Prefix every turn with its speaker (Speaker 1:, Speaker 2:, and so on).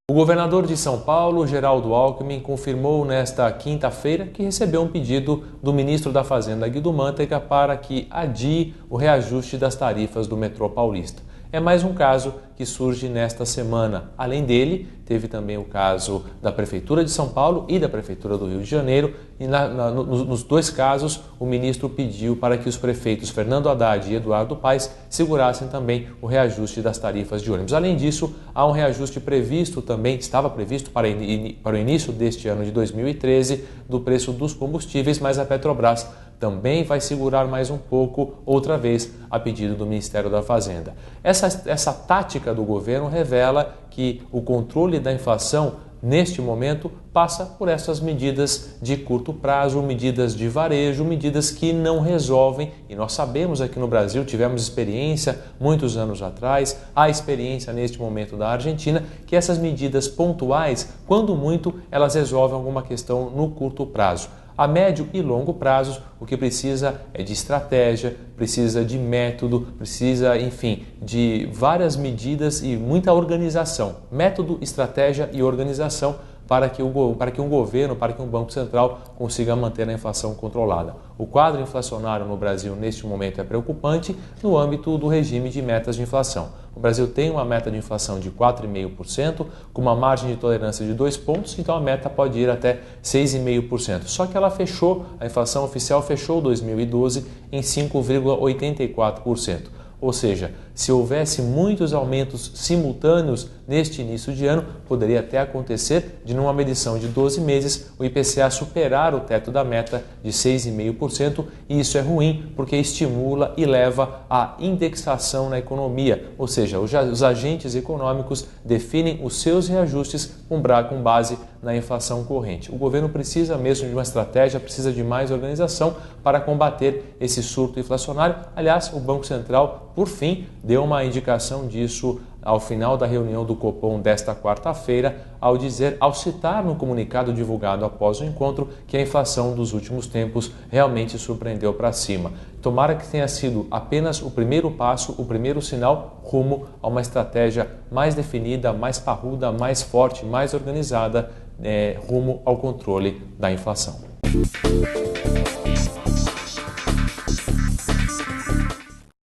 Speaker 1: O governador de São Paulo, Geraldo Alckmin, confirmou nesta quinta-feira que recebeu um pedido do ministro da Fazenda, Guido Mantega, para que adie o reajuste das tarifas do metrô paulista. É mais um caso que surge nesta semana. Além dele, teve também o caso da Prefeitura de São Paulo e da Prefeitura do Rio de Janeiro. E nos dois casos, o ministro pediu para que os prefeitos Fernando Haddad e Eduardo Paes segurassem também o reajuste das tarifas de ônibus. Além disso, há um reajuste previsto também, estava previsto para o início deste ano de 2013, do preço dos combustíveis, mas a Petrobras também vai segurar mais um pouco, outra vez, a pedido do Ministério da Fazenda. Essa tática do governo revela que o controle da inflação, neste momento, passa por essas medidas de curto prazo, medidas de varejo, medidas que não resolvem. E nós sabemos aqui no Brasil, tivemos experiência muitos anos atrás, há experiência neste momento da Argentina, que essas medidas pontuais, quando muito, elas resolvem alguma questão no curto prazo. A médio e longo prazos, o que precisa é de estratégia, precisa de método, precisa, enfim, de várias medidas e muita organização. Método, estratégia e organização para que um governo, para que um Banco Central consiga manter a inflação controlada. O quadro inflacionário no Brasil, neste momento, é preocupante no âmbito do regime de metas de inflação. O Brasil tem uma meta de inflação de 4,5%, com uma margem de tolerância de 2 pontos, então a meta pode ir até 6,5%. Só que ela fechou, a inflação oficial fechou 2012 em 5,84%. Ou seja, se houvesse muitos aumentos simultâneos neste início de ano, poderia até acontecer de, numa medição de 12 meses, o IPCA superar o teto da meta de 6,5%, e isso é ruim porque estimula e leva à indexação na economia, ou seja, os agentes econômicos definem os seus reajustes com base na inflação corrente. O governo precisa mesmo de uma estratégia, precisa de mais organização para combater esse surto inflacionário. Aliás, o Banco Central, por fim, deu uma indicação disso ao final da reunião do Copom desta quarta-feira, ao citar no comunicado divulgado após o encontro que a inflação dos últimos tempos realmente surpreendeu para cima. Tomara que tenha sido apenas o primeiro passo, o primeiro sinal rumo a uma estratégia mais definida, mais parruda, mais forte, mais organizada, rumo ao controle da inflação.